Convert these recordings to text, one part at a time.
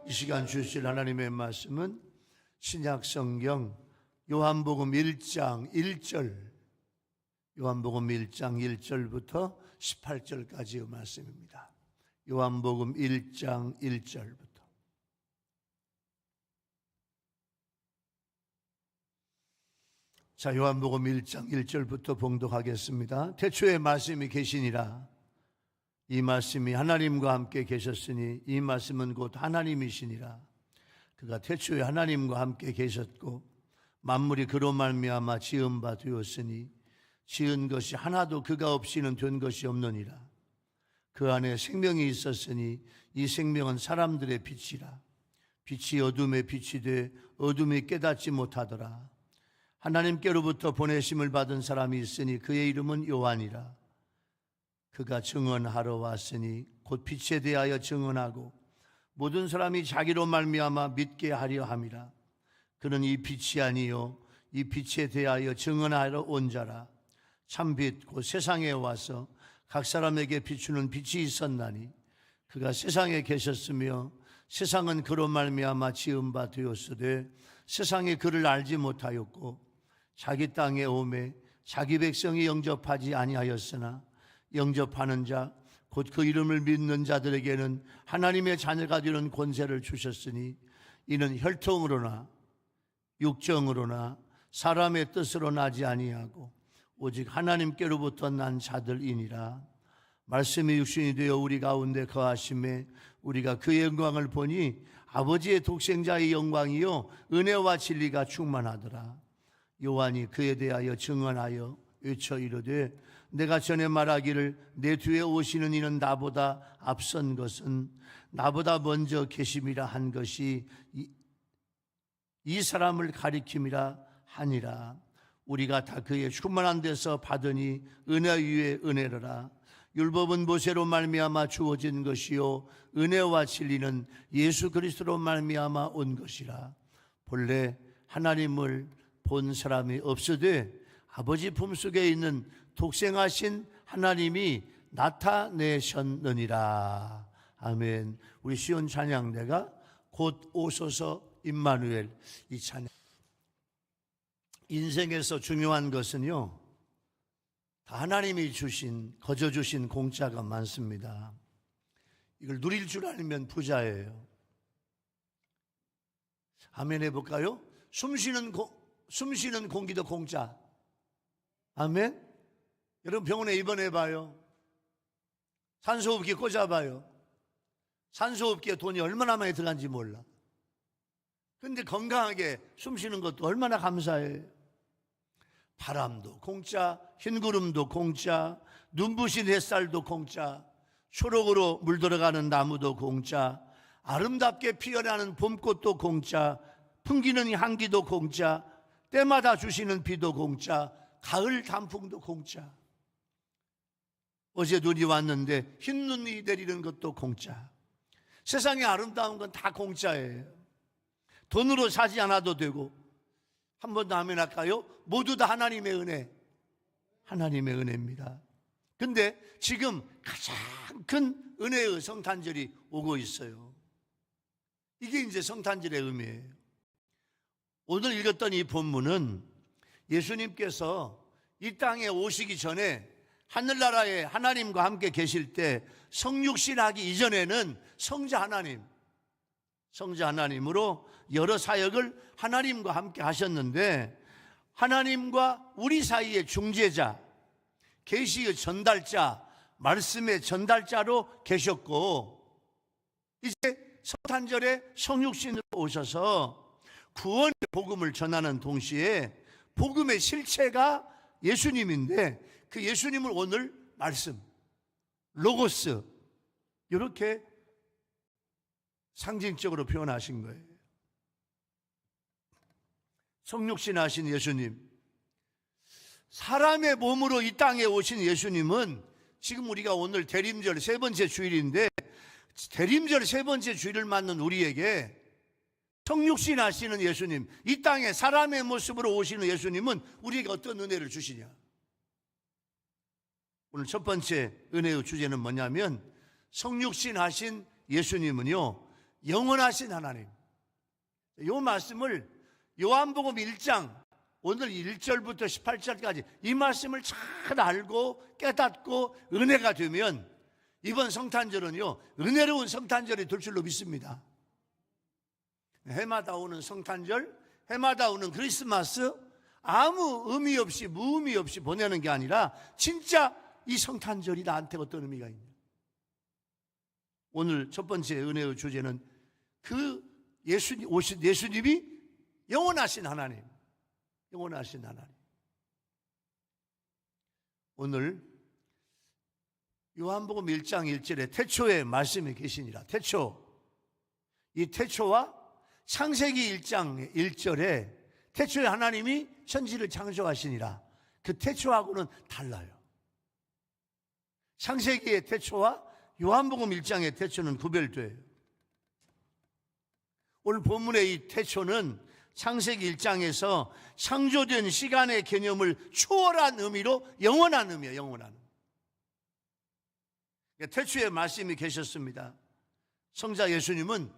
이 시간 주실 하나님의 말씀은 신약성경 요한복음 1장 1절, 요한복음 1장 1절부터 18절까지의 말씀입니다. 요한복음 1장 1절부터. 자, 요한복음 1장 1절부터 봉독하겠습니다. 태초에 말씀이 계시니라. 이 말씀이 하나님과 함께 계셨으니 이 말씀은 곧 하나님이시니라. 그가 태초에 하나님과 함께 계셨고 만물이 그로 말미암아 지은 바 되었으니 지은 것이 하나도 그가 없이는 된 것이 없느니라. 그 안에 생명이 있었으니 이 생명은 사람들의 빛이라. 빛이 어둠에 빛이 돼 어둠이 깨닫지 못하더라. 하나님께로부터 보내심을 받은 사람이 있으니 그의 이름은 요한이라. 그가 증언하러 왔으니 곧 빛에 대하여 증언하고 모든 사람이 자기로 말미암아 믿게 하려 함이라. 그는 이 빛이 아니요 이 빛에 대하여 증언하러 온 자라. 참빛 곧 세상에 와서 각 사람에게 비추는 빛이 있었나니 그가 세상에 계셨으며 세상은 그로 말미암아 지은 바 되었으되 세상이 그를 알지 못하였고 자기 땅에 오매 자기 백성이 영접하지 아니하였으나 영접하는 자 곧 그 이름을 믿는 자들에게는 하나님의 자녀가 되는 권세를 주셨으니 이는 혈통으로나 육정으로나 사람의 뜻으로 나지 아니하고 오직 하나님께로부터 난 자들이니라. 말씀이 육신이 되어 우리 가운데 거하심에 우리가 그의 영광을 보니 아버지의 독생자의 영광이요 은혜와 진리가 충만하더라. 요한이 그에 대하여 증언하여 외쳐 이르되 내가 전에 말하기를 내 뒤에 오시는 이는 나보다 앞선 것은 나보다 먼저 계심이라 한 것이 이 사람을 가리킴이라 하니라. 우리가 다 그의 충만한 데서 받으니 은혜 위에 은혜로라. 율법은 모세로 말미암아 주어진 것이요 은혜와 진리는 예수 그리스도로 말미암아 온 것이라. 본래 하나님을 본 사람이 없으되 아버지 품속에 있는 독생하신 하나님이 나타내셨느니라. 아멘. 우리 시온 찬양대가 곧 오소서 임마누엘, 이 찬양. 인생에서 중요한 것은요 다 하나님이 주신, 거저 주신 공짜가 많습니다. 이걸 누릴 줄 알면 부자예요. 아멘 해볼까요? 숨 쉬는 공기도 공짜. 아멘. 여러분 병원에 입원해봐요. 산소호흡기 꽂아봐요. 산소호흡기에 돈이 얼마나 많이 들어간지 몰라. 근데 건강하게 숨 쉬는 것도 얼마나 감사해요. 바람도 공짜, 흰구름도 공짜, 눈부신 햇살도 공짜, 초록으로 물들어가는 나무도 공짜, 아름답게 피어나는 봄꽃도 공짜, 풍기는 향기도 공짜, 때마다 주시는 비도 공짜, 가을 단풍도 공짜. 어제 눈이 왔는데 흰 눈이 내리는 것도 공짜. 세상에 아름다운 건 다 공짜예요. 돈으로 사지 않아도 되고. 한 번 더 하면 할까요? 모두 다 하나님의 은혜. 하나님의 은혜입니다. 근데 지금 가장 큰 은혜의 성탄절이 오고 있어요. 이게 이제 성탄절의 의미예요. 오늘 읽었던 이 본문은 예수님께서 이 땅에 오시기 전에 하늘나라에 하나님과 함께 계실 때 성육신하기 이전에는 성자 하나님으로 여러 사역을 하나님과 함께 하셨는데 하나님과 우리 사이의 중재자, 계시의 전달자, 말씀의 전달자로 계셨고 이제 성탄절에 성육신으로 오셔서 구원의 복음을 전하는 동시에 복음의 실체가 예수님인데 그 예수님을 오늘 말씀, 로고스 이렇게 상징적으로 표현하신 거예요. 성육신 하신 예수님, 사람의 몸으로 이 땅에 오신 예수님은 지금 우리가 오늘 대림절 세 번째 주일인데 대림절 세 번째 주일을 맞는 우리에게 성육신 하시는 예수님, 이 땅에 사람의 모습으로 오시는 예수님은 우리에게 어떤 은혜를 주시냐? 오늘 첫 번째 은혜의 주제는 뭐냐면 성육신 하신 예수님은요 영원하신 하나님. 이 말씀을 요한복음 1장 오늘 1절부터 18절까지 이 말씀을 잘 알고 깨닫고 은혜가 되면 이번 성탄절은요 은혜로운 성탄절이 될 줄로 믿습니다. 해마다 오는 성탄절, 해마다 오는 크리스마스 아무 의미 없이 무의미 없이 보내는 게 아니라 진짜 이 성탄절이 나한테 어떤 의미가 있냐. 오늘 첫 번째 은혜의 주제는 그 오신 예수님이 영원하신 하나님, 영원하신 하나님. 오늘 요한복음 1장 1절에 태초에 말씀이 계시니라. 태초, 이 태초와 창세기 1장 1절에 태초에 하나님이 천지를 창조하시니라. 그 태초하고는 달라요. 창세기의 태초와 요한복음 1장의 태초는 구별돼요. 오늘 본문의 이 태초는 창세기 1장에서 창조된 시간의 개념을 초월한 의미로 영원한 의미예요. 영원한 의미. 태초에 말씀이 계셨습니다. 성자 예수님은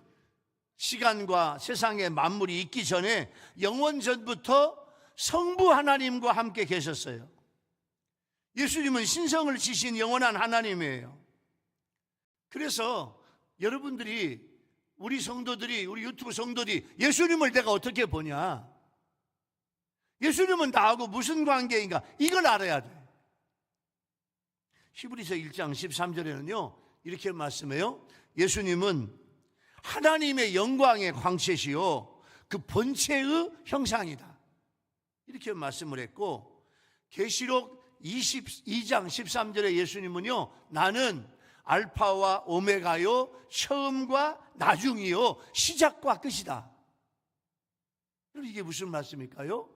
시간과 세상의 만물이 있기 전에 영원 전부터 성부 하나님과 함께 계셨어요. 예수님은 신성을 지신 영원한 하나님이에요. 그래서 여러분들이 우리 성도들이 우리 유튜브 성도들이 예수님을 내가 어떻게 보냐, 예수님은 나하고 무슨 관계인가, 이걸 알아야 돼. 히브리서 1장 13절에는요 이렇게 말씀해요. 예수님은 하나님의 영광의 광채시요 그 본체의 형상이다, 이렇게 말씀을 했고, 계시록 22장 13절에 예수님은요 나는 알파와 오메가요 처음과 나중이요 시작과 끝이다. 이게 무슨 말씀일까요?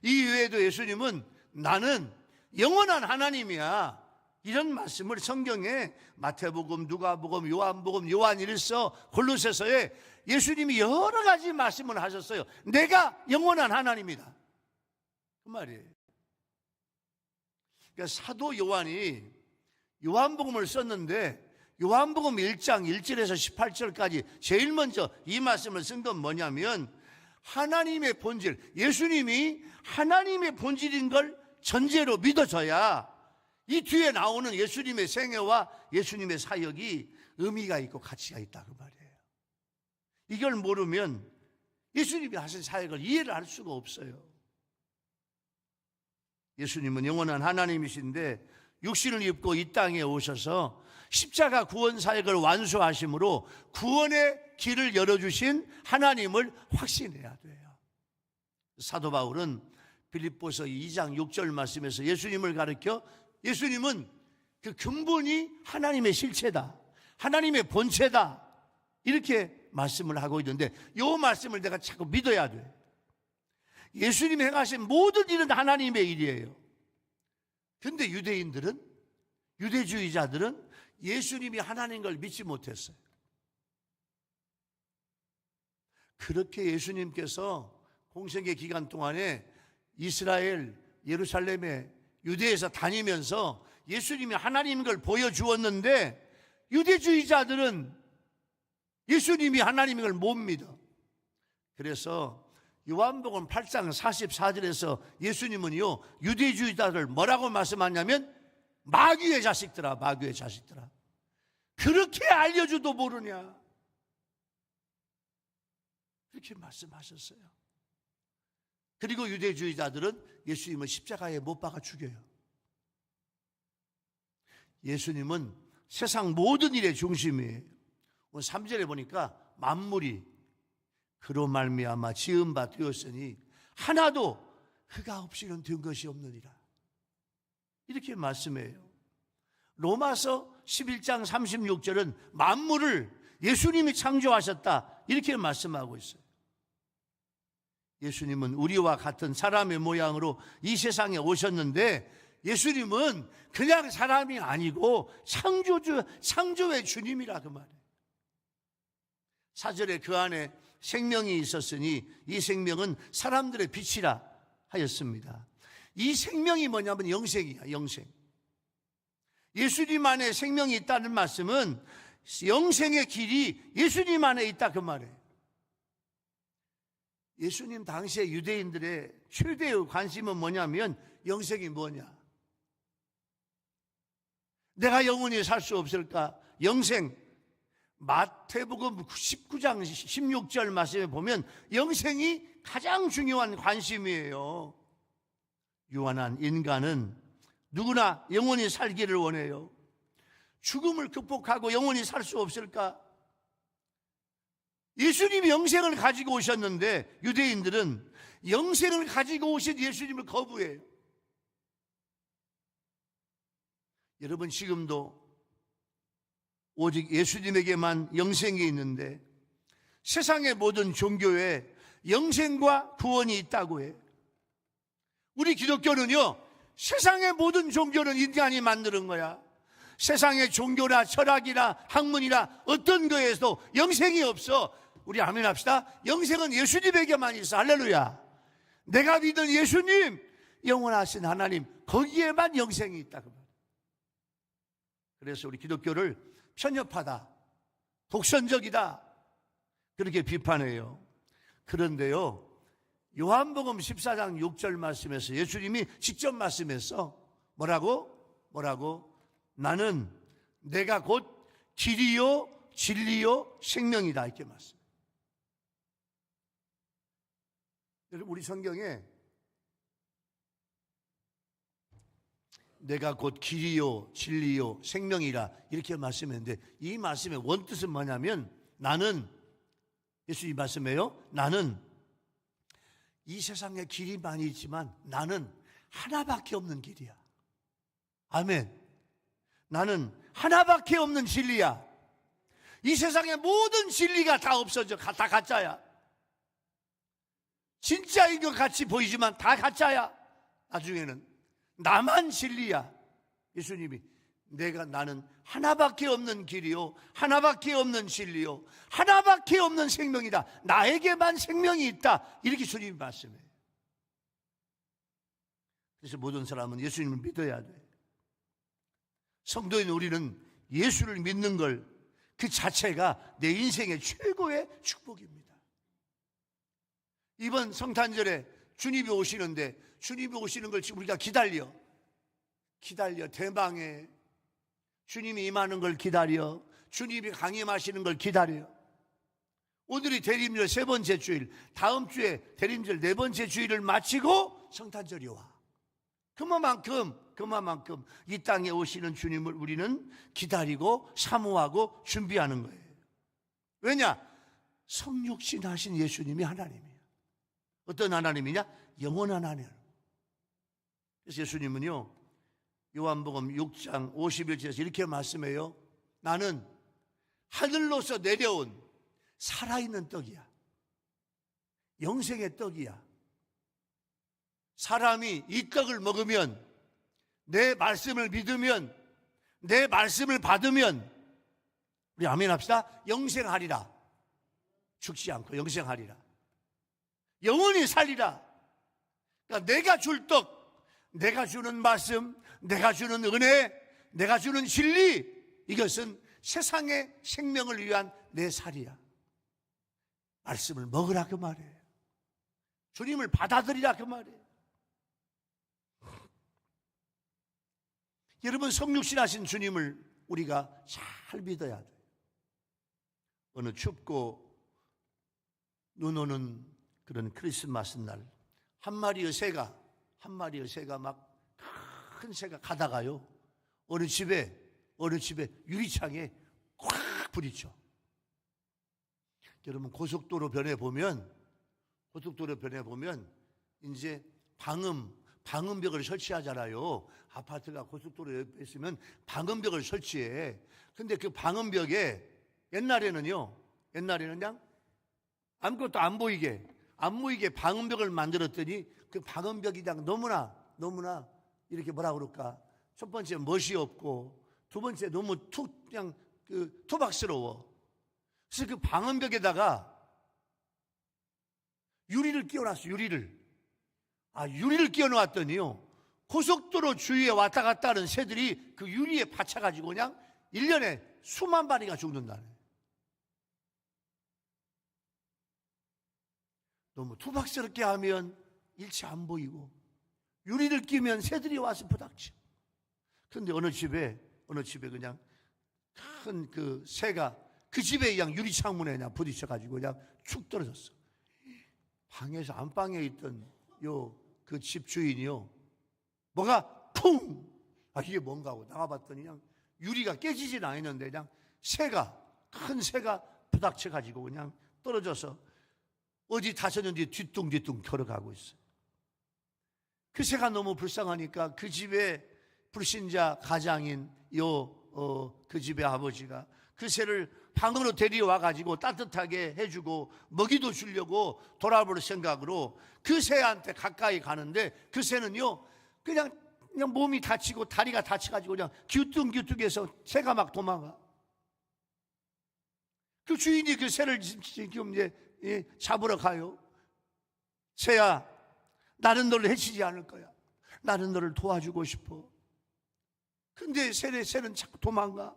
이 외에도 예수님은 나는 영원한 하나님이야, 이런 말씀을 성경에 마태복음, 누가복음, 요한복음, 요한일서, 골로새서에 예수님이 여러 가지 말씀을 하셨어요. 내가 영원한 하나님이다, 그 말이에요. 그러니까 사도 요한이 요한복음을 썼는데 요한복음 1장 1절에서 18절까지 제일 먼저 이 말씀을 쓴 건 뭐냐면 하나님의 본질, 예수님이 하나님의 본질인 걸 전제로 믿어져야 이 뒤에 나오는 예수님의 생애와 예수님의 사역이 의미가 있고 가치가 있다, 그 말이에요. 이걸 모르면 예수님이 하신 사역을 이해를 할 수가 없어요. 예수님은 영원한 하나님이신데 육신을 입고 이 땅에 오셔서 십자가 구원 사역을 완수하심으로 구원의 길을 열어주신 하나님을 확신해야 돼요. 사도 바울은 빌립보서 2장 6절 말씀에서 예수님을 가르쳐 예수님은 그 근본이 하나님의 실체다, 하나님의 본체다, 이렇게 말씀을 하고 있는데 이 말씀을 내가 자꾸 믿어야 돼. 예수님이 행하신 모든 일은 하나님의 일이에요. 근데 유대인들은, 유대주의자들은 예수님이 하나님인 걸 믿지 못했어요. 그렇게 예수님께서 공생의 기간 동안에 이스라엘, 예루살렘에, 유대에서 다니면서 예수님이 하나님인 걸 보여주었는데 유대주의자들은 예수님이 하나님인 걸 못 믿어. 그래서 요한복음 8장 44절에서 예수님은요 유대주의자들 뭐라고 말씀하냐면 마귀의 자식들아, 마귀의 자식들아, 그렇게 알려줘도 모르냐, 그렇게 말씀하셨어요. 그리고 유대주의자들은 예수님을 십자가에 못 박아 죽여요. 예수님은 세상 모든 일의 중심이에요. 오늘 3절에 보니까 만물이 그로 말미암아 지은 바 되었으니 하나도 그가 없이는 된 것이 없느니라, 이렇게 말씀해요. 로마서 11장 36절은 만물을 예수님이 창조하셨다, 이렇게 말씀하고 있어요. 예수님은 우리와 같은 사람의 모양으로 이 세상에 오셨는데 예수님은 그냥 사람이 아니고 창조의 주님이라, 그 말이에요. 4절에 그 안에 생명이 있었으니 이 생명은 사람들의 빛이라 하였습니다. 이 생명이 뭐냐면 영생이야, 영생. 예수님 안에 생명이 있다는 말씀은 영생의 길이 예수님 안에 있다 그 말이에요. 예수님 당시에 유대인들의 최대의 관심은 뭐냐면 영생이 뭐냐? 내가 영원히 살 수 없을까? 영생. 마태복음 19장 16절 말씀에 보면 영생이 가장 중요한 관심이에요. 유한한 인간은 누구나 영원히 살기를 원해요. 죽음을 극복하고 영원히 살 수 없을까? 예수님이 영생을 가지고 오셨는데 유대인들은 영생을 가지고 오신 예수님을 거부해요. 여러분 지금도 오직 예수님에게만 영생이 있는데 세상의 모든 종교에 영생과 구원이 있다고 해요. 우리 기독교는요, 세상의 모든 종교는 인간이 만드는 거야. 세상의 종교나 철학이나 학문이나 어떤 거에서도 영생이 없어. 우리 아멘 합시다. 영생은 예수님에게만 있어. 할렐루야. 내가 믿은 예수님, 영원하신 하나님, 거기에만 영생이 있다. 그래서 우리 기독교를 편협하다, 독선적이다, 그렇게 비판해요. 그런데요, 요한복음 14장 6절 말씀에서 예수님이 직접 말씀했어. 뭐라고? 나는 내가 곧 길이요 진리요 생명이다, 이렇게 말씀. 여러분 우리 성경에 내가 곧 길이요 진리요 생명이라 이렇게 말씀했는데 이 말씀의 원뜻은 뭐냐면 나는, 예수님 말씀해요, 나는 이 세상에 길이 많이 있지만 나는 하나밖에 없는 길이야. 아멘. 나는 하나밖에 없는 진리야. 이 세상의 모든 진리가 다 없어져. 다 가짜야. 진짜인 것 같이 보이지만 다 가짜야. 나중에는 나만 진리야. 예수님이 나는 하나밖에 없는 길이요 하나밖에 없는 진리요 하나밖에 없는 생명이다. 나에게만 생명이 있다. 이렇게 주님이 말씀해요. 그래서 모든 사람은 예수님을 믿어야 돼. 성도인 우리는 예수를 믿는 걸 그 자체가 내 인생의 최고의 축복입니다. 이번 성탄절에 주님이 오시는데 주님이 오시는 걸 지금 우리가 기다려 대망의 주님이 임하는 걸 기다려, 주님이 강림하시는 걸 기다려. 오늘이 대림절 세 번째 주일, 다음 주에 대림절 네 번째 주일을 마치고 성탄절이 와. 그만큼 이 땅에 오시는 주님을 우리는 기다리고 사모하고 준비하는 거예요. 왜냐? 성육신 하신 예수님이 하나님이에요. 어떤 하나님이냐? 영원한 하나님. 그래서 예수님은요, 요한복음 6장 51절에서 이렇게 말씀해요. 나는 하늘로서 내려온 살아있는 떡이야. 영생의 떡이야. 사람이 이 떡을 먹으면, 내 말씀을 믿으면, 내 말씀을 받으면, 우리 아멘 합시다. 영생하리라. 죽지 않고 영생하리라. 영원히 살리라. 그러니까 내가 줄 떡, 내가 주는 말씀, 내가 주는 은혜, 내가 주는 진리, 이것은 세상의 생명을 위한 내 살이야. 말씀을 먹으라 그 말이에요. 주님을 받아들이라 그 말이에요. 여러분 성육신 하신 주님을 우리가 잘 믿어야 돼요. 어느 춥고 눈 오는 그런 크리스마스 날 한 마리의 새가 막 큰 새가 가다가요, 어느 집에 유리창에 꽉 부딪혀. 여러분 고속도로 변에 보면 이제 방음벽을 설치하잖아요. 아파트가 고속도로 옆에 있으면 방음벽을 설치해. 근데 그 방음벽에 옛날에는 그냥 아무것도 안 보이게 방음벽을 만들었더니 그 방음벽이 그냥 너무나 이렇게 뭐라 그럴까? 첫 번째 멋이 없고, 두 번째 너무 그냥 투박스러워. 그래서 그 방음벽에다가 유리를 끼워놨어. 유리를 끼워놓았더니요, 고속도로 주위에 왔다 갔다 하는 새들이 그 유리에 받쳐가지고 그냥 1년에 수만 마리가 죽는다네. 너무 투박스럽게 하면 일체 안 보이고 유리를 끼면 새들이 와서 부닥쳐. 그런데 어느 집에 그냥 큰 그 새가 그 집에 그냥 유리 창문에 그냥 부딪혀가지고 그냥 축 떨어졌어. 방에서 안방에 있던 그 집 주인이요, 뭐가 쿵! 이게 뭔가 하고 나가봤더니 그냥 유리가 깨지진 않았는데 그냥 큰 새가 부닥쳐가지고 그냥 떨어져서 어디 다쳤는지 뒤뚱뒤뚱 걸어가고 있어요. 그 새가 너무 불쌍하니까 그 집에 불신자 가장인 그 집의 아버지가 그 새를 방으로 데려와 가지고 따뜻하게 해주고 먹이도 주려고 돌아볼 생각으로 그 새한테 가까이 가는데 그 새는요 그냥 몸이 다치고 다리가 다쳐가지고 그냥 기우뚱기우뚱해서 새가 막 도망가. 그 주인이 그 새를 지금 이제 잡으러 가요. 새야, 나는 너를 해치지 않을 거야. 나는 너를 도와주고 싶어. 근데 새는 자꾸 도망가.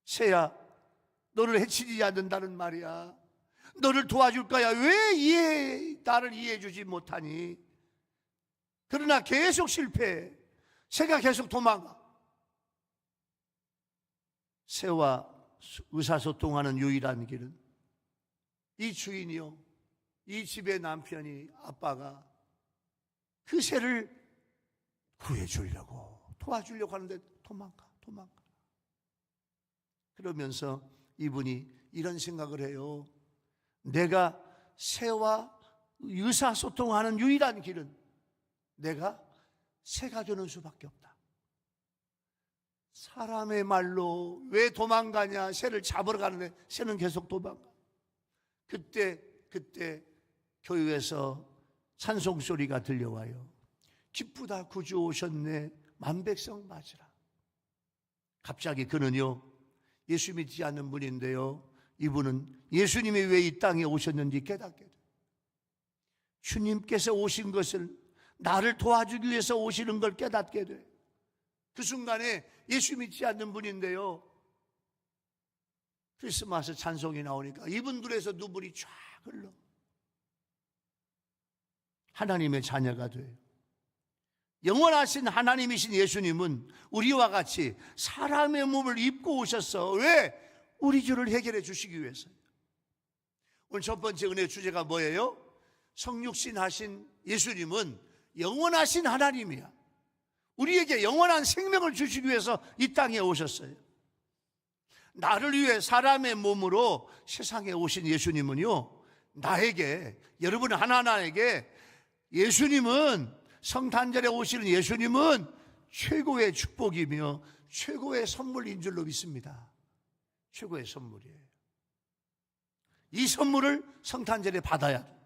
새야, 너를 해치지 않는다는 말이야. 너를 도와줄 거야. 왜 나를 이해해 주지 못하니? 그러나 계속 실패해. 새가 계속 도망가. 새와 의사소통하는 유일한 길은 이 주인이요, 이 집의 남편이, 아빠가 그 새를 구해주려고 도와주려고 하는데 도망가. 그러면서 이분이 이런 생각을 해요. 내가 새와 의사소통하는 유일한 길은 내가 새가 되는 수밖에 없다. 사람의 말로 왜 도망가냐? 새를 잡으러 가는데 새는 계속 도망가. 그때 교회에서 찬송 소리가 들려와요. 기쁘다 구주 오셨네, 만백성 맞으라. 갑자기 그는요, 예수 믿지 않는 분인데요, 이분은 예수님이 왜 이 땅에 오셨는지 깨닫게 돼요. 주님께서 오신 것을, 나를 도와주기 위해서 오시는 걸 깨닫게 돼요. 그 순간에 예수 믿지 않는 분인데요, 크리스마스 찬송이 나오니까 이분들에서 눈물이 쫙 흘러. 하나님의 자녀가 돼요. 영원하신 하나님이신 예수님은 우리와 같이 사람의 몸을 입고 오셨어. 왜? 우리 죄를 해결해 주시기 위해서요. 오늘 첫 번째 은혜 주제가 뭐예요? 성육신 하신 예수님은 영원하신 하나님이야. 우리에게 영원한 생명을 주시기 위해서 이 땅에 오셨어요. 나를 위해 사람의 몸으로 세상에 오신 예수님은요, 나에게, 여러분 하나하나에게 예수님은, 성탄절에 오시는 예수님은 최고의 축복이며 최고의 선물인 줄로 믿습니다. 최고의 선물이에요. 이 선물을 성탄절에 받아야 돼요.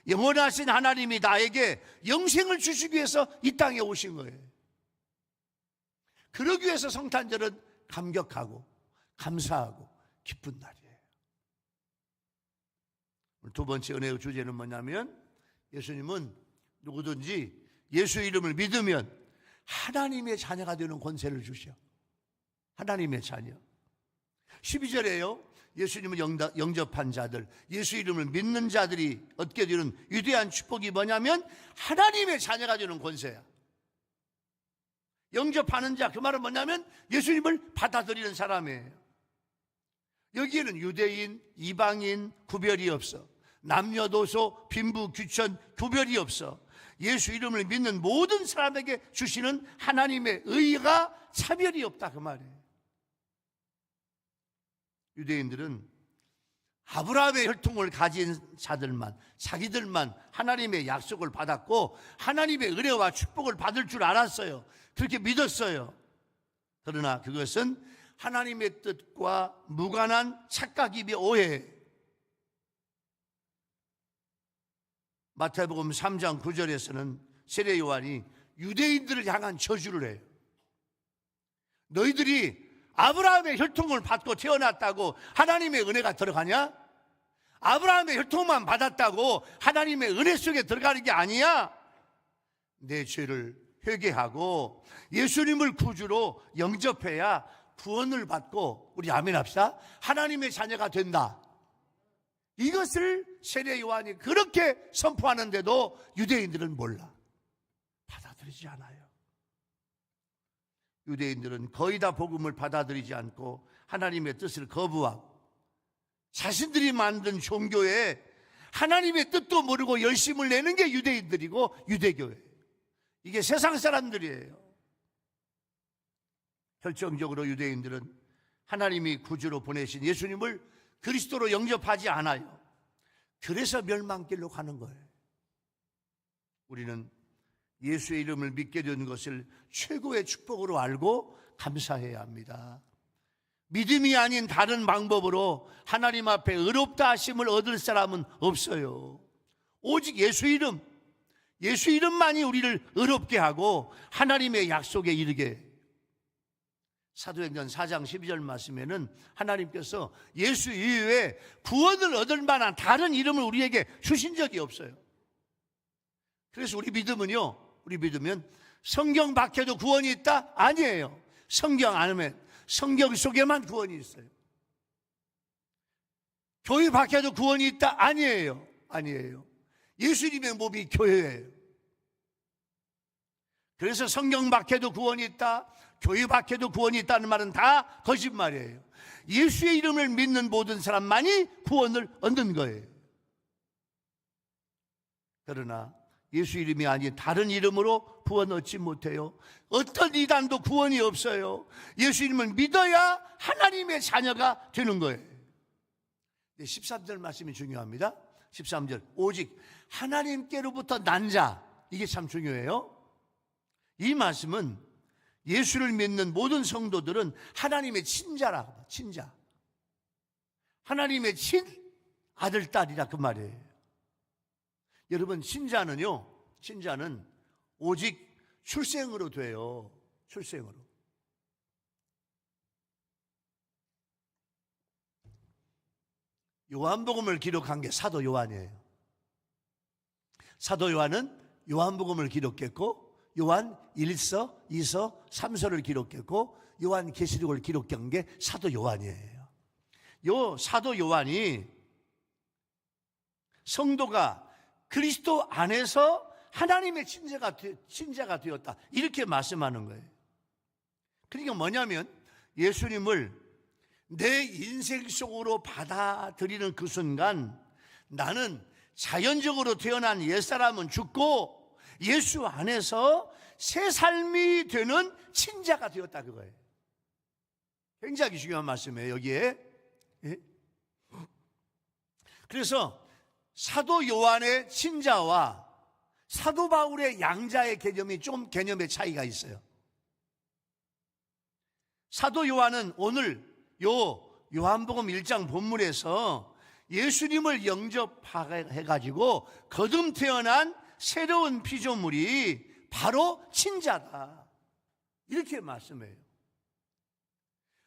영원하신 하나님이 나에게 영생을 주시기 위해서 이 땅에 오신 거예요. 그러기 위해서 성탄절은 감격하고 감사하고 기쁜 날이에요. 두 번째 은혜의 주제는 뭐냐면, 예수님은 누구든지 예수 이름을 믿으면 하나님의 자녀가 되는 권세를 주셔. 하나님의 자녀. 12절에요, 예수님을 영접한 자들, 예수 이름을 믿는 자들이 얻게 되는 위대한 축복이 뭐냐면 하나님의 자녀가 되는 권세야. 영접하는 자, 그 말은 뭐냐면 예수님을 받아들이는 사람이에요. 여기에는 유대인, 이방인 구별이 없어. 남녀노소, 빈부, 귀천 구별이 없어. 예수 이름을 믿는 모든 사람에게 주시는 하나님의 의가 차별이 없다, 그 말이에요. 유대인들은 아브라함의 혈통을 가진 자들만, 자기들만 하나님의 약속을 받았고 하나님의 은혜와 축복을 받을 줄 알았어요. 그렇게 믿었어요. 그러나 그것은 하나님의 뜻과 무관한 착각이며 오해예요. 마태복음 3장 9절에서는 세례 요한이 유대인들을 향한 저주를 해요. 너희들이 아브라함의 혈통을 받고 태어났다고 하나님의 은혜가 들어가냐? 아브라함의 혈통만 받았다고 하나님의 은혜 속에 들어가는 게 아니야. 내 죄를 회개하고 예수님을 구주로 영접해야 구원을 받고, 우리 아멘 합시다, 하나님의 자녀가 된다. 이것을 세례 요한이 그렇게 선포하는데도 유대인들은 몰라, 받아들이지 않아요. 유대인들은 거의 다 복음을 받아들이지 않고 하나님의 뜻을 거부하고 자신들이 만든 종교에 하나님의 뜻도 모르고 열심을 내는 게 유대인들이고 유대교예요. 이게 세상 사람들이에요. 결정적으로 유대인들은 하나님이 구주로 보내신 예수님을 그리스도로 영접하지 않아요. 그래서 멸망길로 가는 거예요. 우리는 예수의 이름을 믿게 된 것을 최고의 축복으로 알고 감사해야 합니다. 믿음이 아닌 다른 방법으로 하나님 앞에 의롭다 하심을 얻을 사람은 없어요. 오직 예수 이름만이 우리를 의롭게 하고 하나님의 약속에 이르게. 사도행전 4장 12절 말씀에는 하나님께서 예수 이외에 구원을 얻을 만한 다른 이름을 우리에게 주신 적이 없어요. 그래서 우리 믿으면 성경 밖에도 구원이 있다? 아니에요. 성경 안에, 성경 속에만 구원이 있어요. 교회 밖에도 구원이 있다? 아니에요. 예수님의 몸이 교회예요. 그래서 성경 밖에도 구원이 있다, 교회 밖에도 구원이 있다는 말은 다 거짓말이에요. 예수의 이름을 믿는 모든 사람만이 구원을 얻는 거예요. 그러나 예수 이름이 아닌 다른 이름으로 구원 얻지 못해요. 어떤 이단도 구원이 없어요. 예수 이름을 믿어야 하나님의 자녀가 되는 거예요. 13절 말씀이 중요합니다. 13절, 오직 하나님께로부터 난 자, 이게 참 중요해요. 이 말씀은 예수를 믿는 모든 성도들은 하나님의 친자라고, 친자, 하나님의 친아들, 딸이라 그 말이에요. 여러분, 친자는 오직 출생으로 돼요. 출생으로. 요한복음을 기록한 게 사도 요한이에요. 사도 요한은 요한복음을 기록했고, 요한 1서, 2서, 3서를 기록했고, 요한 계시록을 기록한 게 사도 요한이에요. 요 사도 요한이 성도가 그리스도 안에서 하나님의 친자가 되었다, 이렇게 말씀하는 거예요. 그러니까 뭐냐면 예수님을 내 인생 속으로 받아들이는 그 순간 나는 자연적으로 태어난 옛사람은 죽고 예수 안에서 새 삶이 되는 친자가 되었다, 그거예요. 굉장히 중요한 말씀이에요, 여기에. 예? 그래서 사도 요한의 친자와 사도 바울의 양자의 개념이 좀 개념의 차이가 있어요. 사도 요한은 오늘 요한복음 1장 본문에서 예수님을 영접해가지고 거듭 태어난 새로운 피조물이 바로 친자다, 이렇게 말씀해요.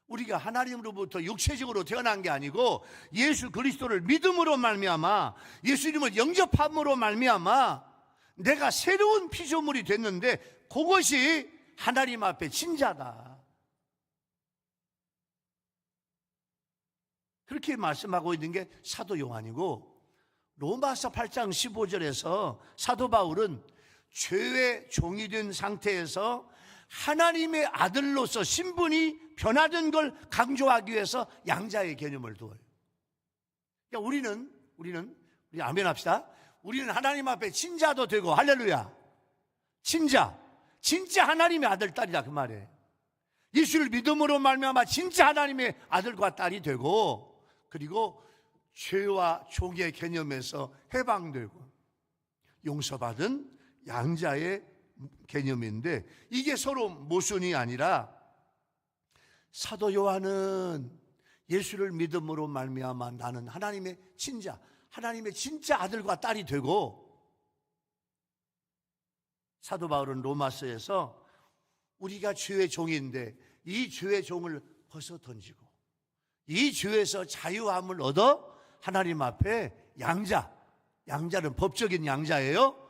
우리가 하나님으로부터 육체적으로 태어난 게 아니고 예수 그리스도를 믿음으로 말미암아, 예수님을 영접함으로 말미암아 내가 새로운 피조물이 됐는데 그것이 하나님 앞에 친자다, 그렇게 말씀하고 있는 게 사도 요한이고, 로마서 8장 15절에서 사도 바울은 죄의 종이 된 상태에서 하나님의 아들로서 신분이 변화된 걸 강조하기 위해서 양자의 개념을 두어요. 그러니까 우리 아멘 합시다. 우리는 하나님 앞에 친자도 되고, 할렐루야, 친자, 진짜 하나님의 아들, 딸이다, 그 말이에요. 예수를 믿음으로 말미암아 진짜 하나님의 아들과 딸이 되고, 그리고 죄와 종의 개념에서 해방되고 용서받은 양자의 개념인데, 이게 서로 모순이 아니라 사도 요한은 예수를 믿음으로 말미암아 나는 하나님의 친자, 하나님의 진짜 아들과 딸이 되고, 사도 바울은 로마서에서 우리가 죄의 종인데 이 죄의 종을 벗어 던지고 이 죄에서 자유함을 얻어 하나님 앞에 양자는 법적인 양자예요.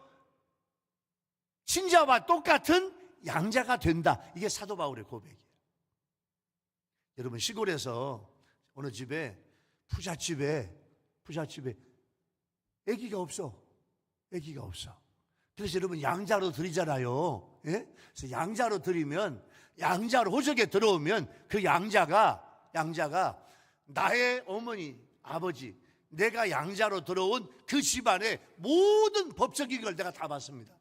친자와 똑같은 양자가 된다. 이게 사도 바울의 고백이에요. 여러분, 시골에서 어느 집에 부잣집에 아기가 없어. 그래서 여러분, 양자로 드리잖아요. 예? 그래서 양자로 드리면, 양자로 호적에 들어오면 그 양자가 나의 어머니, 아버지, 내가 양자로 들어온 그 집안의 모든 법적인 걸 내가 다 받습니다.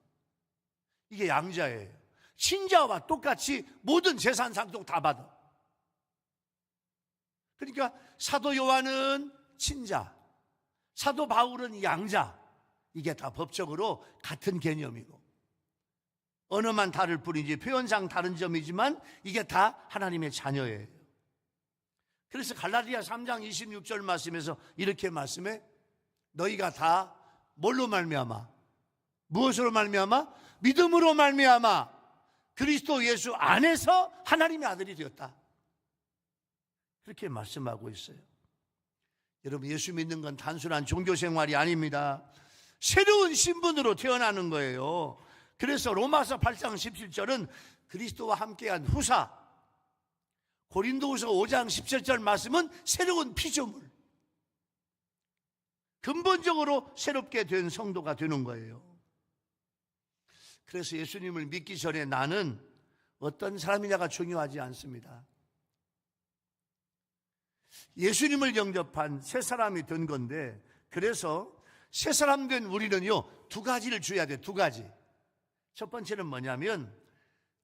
이게 양자예요. 친자와 똑같이 모든 재산 상속 다 받아. 그러니까 사도 요한은 친자, 사도 바울은 양자. 이게 다 법적으로 같은 개념이고, 언어만 다를 뿐이지 표현상 다른 점이지만 이게 다 하나님의 자녀예요. 그래서 갈라디아 3장 26절 말씀에서 이렇게 말씀해, 너희가 다 뭘로 말미암아? 무엇으로 말미암아? 믿음으로 말미암아 그리스도 예수 안에서 하나님의 아들이 되었다. 그렇게 말씀하고 있어요. 여러분, 예수 믿는 건 단순한 종교 생활이 아닙니다. 새로운 신분으로 태어나는 거예요. 그래서 로마서 8장 17절은 그리스도와 함께한 후사, 고린도후서 5장 17절 말씀은 새로운 피조물, 근본적으로 새롭게 된 성도가 되는 거예요. 그래서 예수님을 믿기 전에 나는 어떤 사람이냐가 중요하지 않습니다. 예수님을 영접한 새 사람이 된 건데, 그래서 새 사람 된 우리는요, 두 가지를 줘야 돼. 두 가지. 첫 번째는 뭐냐면,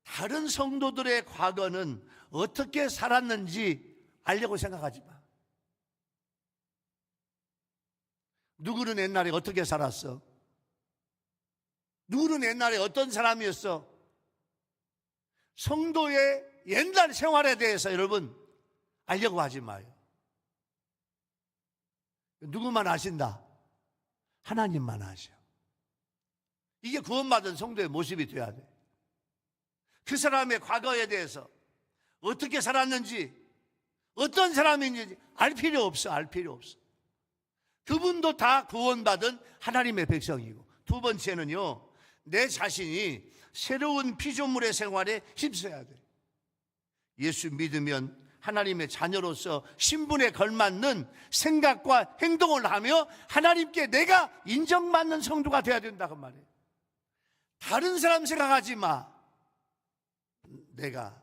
다른 성도들의 과거는 어떻게 살았는지 알려고 생각하지 마. 누구는 옛날에 어떻게 살았어? 누구는 옛날에 어떤 사람이었어? 성도의 옛날 생활에 대해서 여러분 알려고 하지 마요. 누구만 아신다? 하나님만 아셔. 이게 구원받은 성도의 모습이 돼야 돼. 그 사람의 과거에 대해서 어떻게 살았는지, 어떤 사람인지 알 필요 없어. 그분도 다 구원받은 하나님의 백성이고, 두 번째는요, 내 자신이 새로운 피조물의 생활에 힘써야 돼. 예수 믿으면 하나님의 자녀로서 신분에 걸맞는 생각과 행동을 하며 하나님께 내가 인정받는 성도가 돼야 된다고 말해요. 다른 사람 생각하지 마. 내가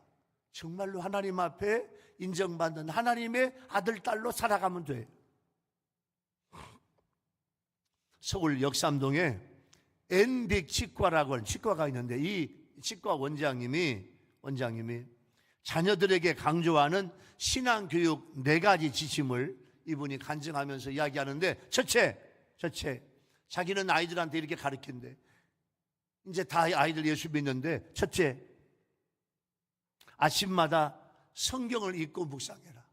정말로 하나님 앞에 인정받는 하나님의 아들, 딸로 살아가면 돼. 서울 역삼동에 엔빅 치과라고 하는 치과가 있는데, 이 치과 원장님이 자녀들에게 강조하는 신앙교육 4가지 지침을 이분이 간증하면서 이야기하는데, 첫째, 자기는 아이들한테 이렇게 가르친대. 이제 다 아이들 예수 믿는데, 첫째, 아침마다 성경을 읽고 묵상해라.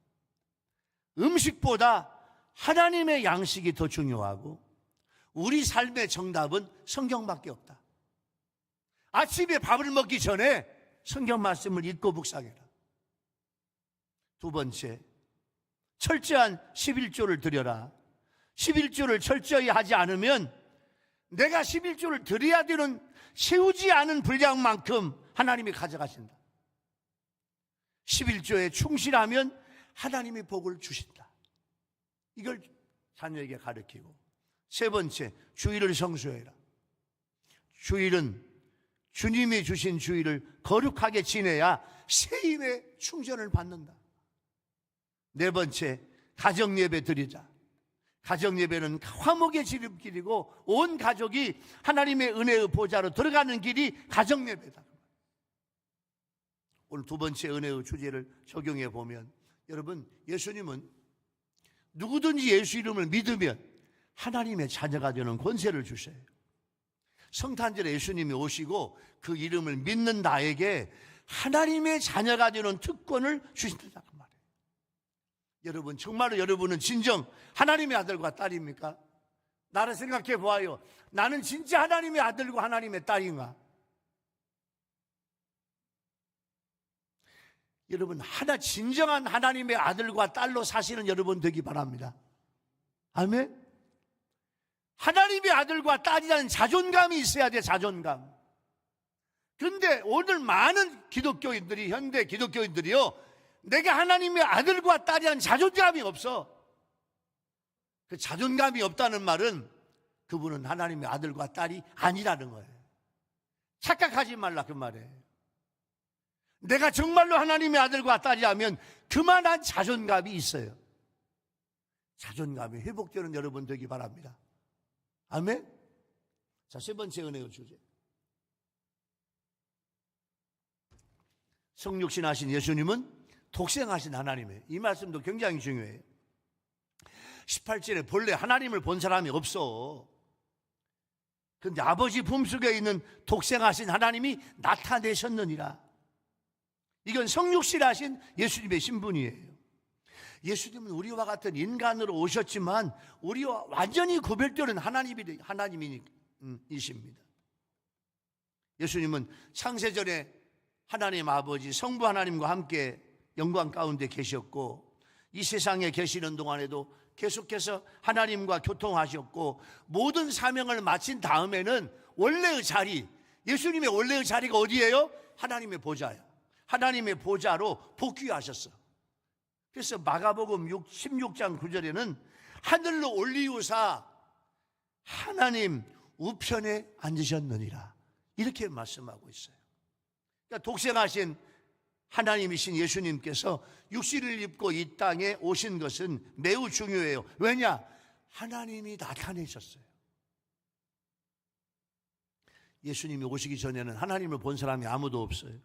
음식보다 하나님의 양식이 더 중요하고, 우리 삶의 정답은 성경밖에 없다. 아침에 밥을 먹기 전에 성경 말씀을 읽고 묵상해라. 두 번째, 철저한 11조를 드려라. 11조를 철저히 하지 않으면 내가 11조를 드려야 되는 채우지 않은 분량만큼 하나님이 가져가신다. 11조에 충실하면 하나님이 복을 주신다. 이걸 자녀에게 가르치고, 세 번째, 주일을 성수해라. 주일은 주님이 주신 주일을 거룩하게 지내야 새 힘의 충전을 받는다. 네 번째, 가정예배 드리자. 가정예배는 화목의 지름길이고 온 가족이 하나님의 은혜의 보좌로 들어가는 길이 가정예배다. 오늘 두 번째 은혜의 주제를 적용해 보면, 여러분, 예수님은 누구든지 예수 이름을 믿으면 하나님의 자녀가 되는 권세를 주셔요. 성탄절에 예수님이 오시고 그 이름을 믿는 나에게 하나님의 자녀가 되는 특권을 주신다고 말해요. 여러분, 정말로 여러분은 진정 하나님의 아들과 딸입니까? 나를 생각해 보아요. 나는 진짜 하나님의 아들과 하나님의 딸인가? 여러분, 진정한 하나님의 아들과 딸로 사시는 여러분 되기 바랍니다. 아멘? 하나님의 아들과 딸이라는 자존감이 있어야 돼, 자존감. 근데 오늘 많은 기독교인들이, 현대 기독교인들이요, 내가 하나님의 아들과 딸이란 자존감이 없어. 그 자존감이 없다는 말은 그분은 하나님의 아들과 딸이 아니라는 거예요. 착각하지 말라 그 말이에요. 내가 정말로 하나님의 아들과 딸이라면 그만한 자존감이 있어요. 자존감이 회복되는 여러분 되기 바랍니다. 아멘. 자, 세 번째 은혜의 주제, 성육신하신 예수님은 독생하신 하나님이에요. 이 말씀도 굉장히 중요해요. 18절에 본래 하나님을 본 사람이 없어. 그런데 아버지 품속에 있는 독생하신 하나님이 나타내셨느니라. 이건 성육신하신 예수님의 신분이에요. 예수님은 우리와 같은 인간으로 오셨지만 우리와 완전히 구별되는 하나님이십니다. 예수님은 창세전에 하나님 아버지 성부 하나님과 함께 영광 가운데 계셨고, 이 세상에 계시는 동안에도 계속해서 하나님과 교통하셨고, 모든 사명을 마친 다음에는 원래의 자리, 예수님의 원래의 자리가 어디예요? 하나님의 보좌야. 하나님의 보좌로 복귀하셨어. 그래서 마가복음 16장 9절에는 하늘로 올리우사 하나님 우편에 앉으셨느니라, 이렇게 말씀하고 있어요. 그러니까 독생하신 하나님이신 예수님께서 육신을 입고 이 땅에 오신 것은 매우 중요해요. 왜냐? 하나님이 나타내셨어요. 예수님이 오시기 전에는 하나님을 본 사람이 아무도 없어요.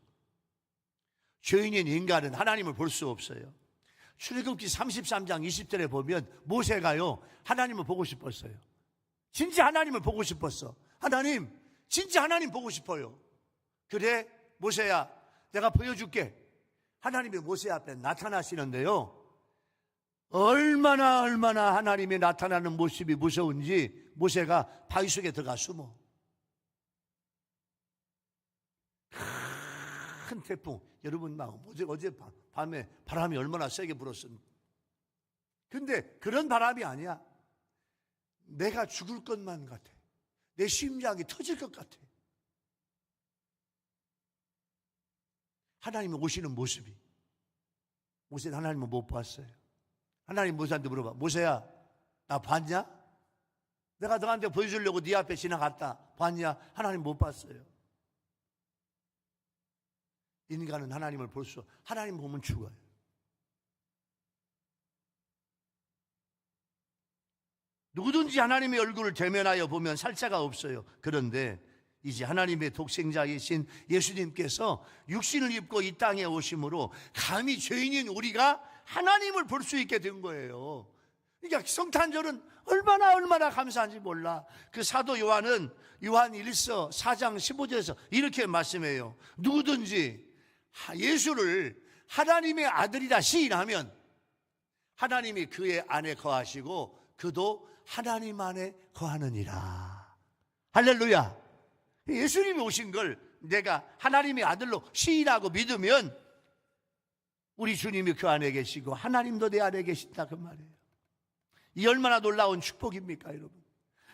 죄인인 인간은 하나님을 볼 수 없어요. 출애굽기 33장 20절에 보면 모세가요, 하나님을 보고 싶었어요. 진짜 하나님을 보고 싶었어. 하나님, 진짜 하나님 보고 싶어요. 그래, 모세야, 내가 보여줄게. 하나님이 모세 앞에 나타나시는데요, 얼마나 하나님이 나타나는 모습이 무서운지 모세가 바위 속에 들어가 숨어. 큰 태풍, 여러분 어제 밤에 바람이 얼마나 세게 불었습니까? 근데 그런 바람이 아니야. 내가 죽을 것만 같아. 내 심장이 터질 것 같아. 하나님이 오시는 모습이, 모세는 하나님을 못 봤어요. 하나님 모세한테 물어봐. 모세야, 나 봤냐? 내가 너한테 보여주려고 네 앞에 지나갔다. 봤냐? 하나님 못 봤어요. 인간은 하나님을 볼 수, 하나님 보면 죽어요. 누구든지 하나님의 얼굴을 대면하여 보면 살자가 없어요. 그런데 이제 하나님의 독생자이신 예수님께서 육신을 입고 이 땅에 오심으로 감히 죄인인 우리가 하나님을 볼 수 있게 된 거예요. 그러니까 성탄절은 얼마나 감사한지 몰라. 그 사도 요한은 요한 1서 4장 15절에서 이렇게 말씀해요. 누구든지 예수를 하나님의 아들이라 시인하면 하나님이 그의 안에 거하시고 그도 하나님 안에 거하느니라. 할렐루야. 예수님이 오신 걸 내가 하나님의 아들로 시인하고 믿으면 우리 주님이 그 안에 계시고 하나님도 내 안에 계신다, 그 말이에요. 이 얼마나 놀라운 축복입니까, 여러분.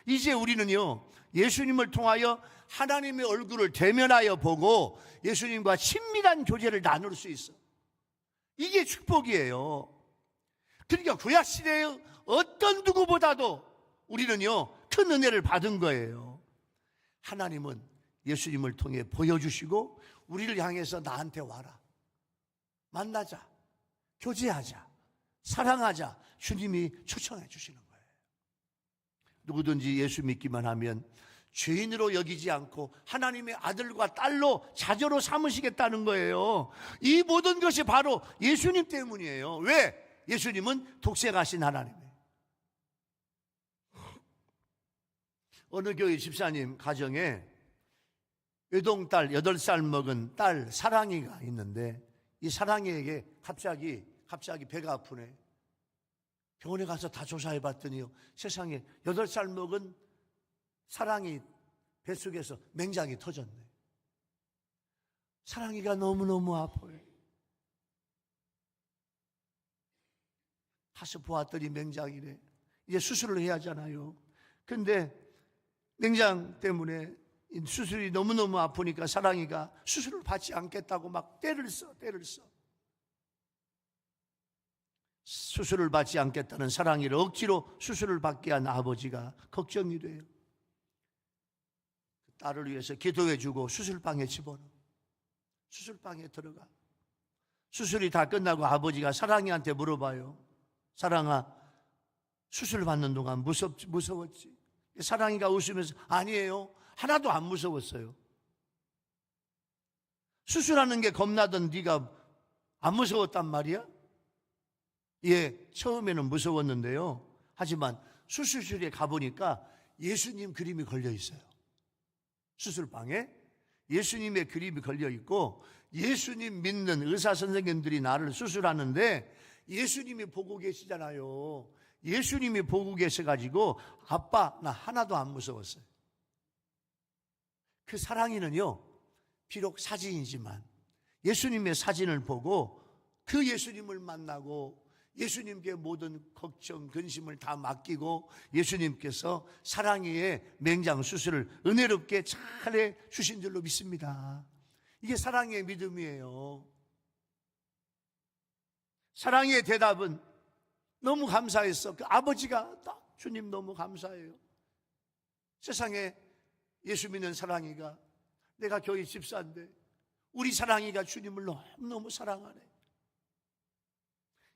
이제 우리는요, 예수님을 통하여 하나님의 얼굴을 대면하여 보고 예수님과 친밀한 교제를 나눌 수 있어. 이게 축복이에요. 그러니까 구약시대의 어떤 누구보다도 우리는요, 큰 은혜를 받은 거예요. 하나님은 예수님을 통해 보여주시고 우리를 향해서 나한테 와라, 만나자, 교제하자, 사랑하자, 주님이 추천해 주시는 거예요. 누구든지 예수 믿기만 하면 죄인으로 여기지 않고 하나님의 아들과 딸로 자녀로 삼으시겠다는 거예요. 이 모든 것이 바로 예수님 때문이에요. 왜? 예수님은 독생하신 하나님이에요. 어느 교회 집사님 가정에 외동딸 8살 먹은 딸 사랑이가 있는데, 이 사랑이에게 갑자기 배가 아프네. 병원에 가서 다 조사해 봤더니요, 세상에 8살 먹은 사랑이 뱃속에서 맹장이 터졌네. 사랑이가 너무너무 아파요. 가서 보았더니 맹장이래. 이제 수술을 해야 하잖아요. 근데 맹장 때문에 수술이 너무너무 아프니까 사랑이가 수술을 받지 않겠다고 막 때를 써. 수술을 받지 않겠다는 사랑이를 억지로 수술을 받게 한 아버지가 걱정이 돼요. 딸을 위해서 기도해주고 수술방에 집어넣어. 수술방에 들어가. 수술이 다 끝나고 아버지가 사랑이한테 물어봐요. 사랑아, 수술 받는 동안 무서웠지? 사랑이가 웃으면서 아니에요. 하나도 안 무서웠어요. 수술하는 게 겁나던 네가 안 무서웠단 말이야? 예, 처음에는 무서웠는데요. 하지만 수술실에 가보니까 예수님 그림이 걸려 있어요. 수술방에 예수님의 그림이 걸려 있고 예수님 믿는 의사 선생님들이 나를 수술하는데 예수님이 보고 계시잖아요. 예수님이 보고 계셔가지고 아빠 나 하나도 안 무서웠어요. 그 사랑이는요, 비록 사진이지만 예수님의 사진을 보고 그 예수님을 만나고 예수님께 모든 걱정, 근심을 다 맡기고 예수님께서 사랑이의 맹장 수술을 은혜롭게 잘해 주신 줄로 믿습니다. 이게 사랑의 믿음이에요. 사랑의 대답은 너무 감사했어. 그 아버지가 주님 너무 감사해요. 세상에 예수 믿는 사랑이가, 내가 교회 집사인데 우리 사랑이가 주님을 너무너무 사랑하네.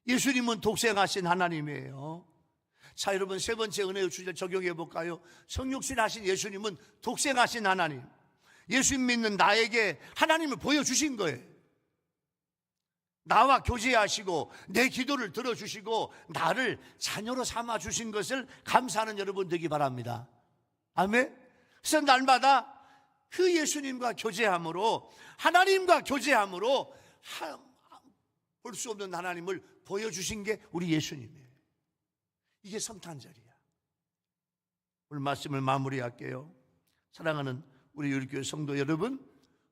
예수님은 독생하신 하나님이에요. 자, 여러분 세 번째 은혜의 주제를 적용해 볼까요? 성육신 하신 예수님은 독생하신 하나님. 예수 믿는 나에게 하나님을 보여주신 거예요. 나와 교제하시고 내 기도를 들어주시고 나를 자녀로 삼아주신 것을 감사하는 여러분 되기 바랍니다. 아멘. 그래서 날마다 그 예수님과 교제함으로, 하나님과 교제함으로 볼 수 없는 하나님을 보여주신 게 우리 예수님이에요. 이게 성탄절이야. 오늘 말씀을 마무리할게요. 사랑하는 우리 유리교회 성도 여러분,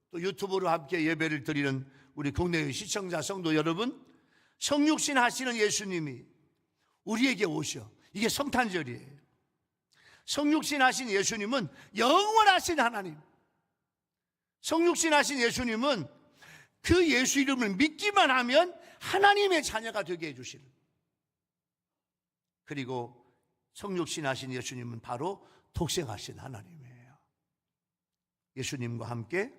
또 유튜브로 함께 예배를 드리는 우리 국내의 시청자 성도 여러분, 성육신 하시는 예수님이 우리에게 오셔. 이게 성탄절이에요. 성육신 하신 예수님은 영원하신 하나님. 성육신 하신 예수님은 그 예수 이름을 믿기만 하면 하나님의 자녀가 되게 해주시는. 그리고 성육신 하신 예수님은 바로 독생하신 하나님이에요. 예수님과 함께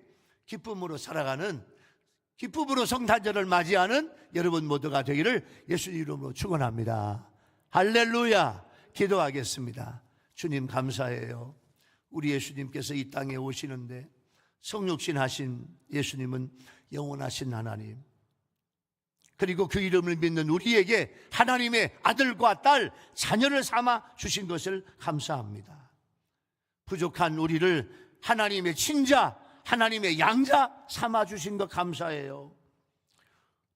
기쁨으로 살아가는, 기쁨으로 성탄절을 맞이하는 여러분 모두가 되기를 예수님 이름으로 축원합니다. 할렐루야. 기도하겠습니다. 주님 감사해요. 우리 예수님께서 이 땅에 오시는데 성육신 하신 예수님은 영원하신 하나님, 그리고 그 이름을 믿는 우리에게 하나님의 아들과 딸, 자녀를 삼아 주신 것을 감사합니다. 부족한 우리를 하나님의 친자, 하나님의 양자 삼아 주신 것 감사해요.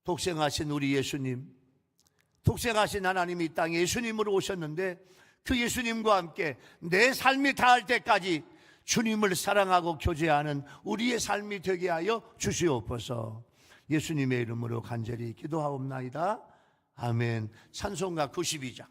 독생하신 우리 예수님, 독생하신 하나님이 이 땅에 예수님으로 오셨는데 그 예수님과 함께 내 삶이 다할 때까지 주님을 사랑하고 교제하는 우리의 삶이 되게 하여 주시옵소서. 예수님의 이름으로 간절히 기도하옵나이다. 아멘. 찬송가 92장.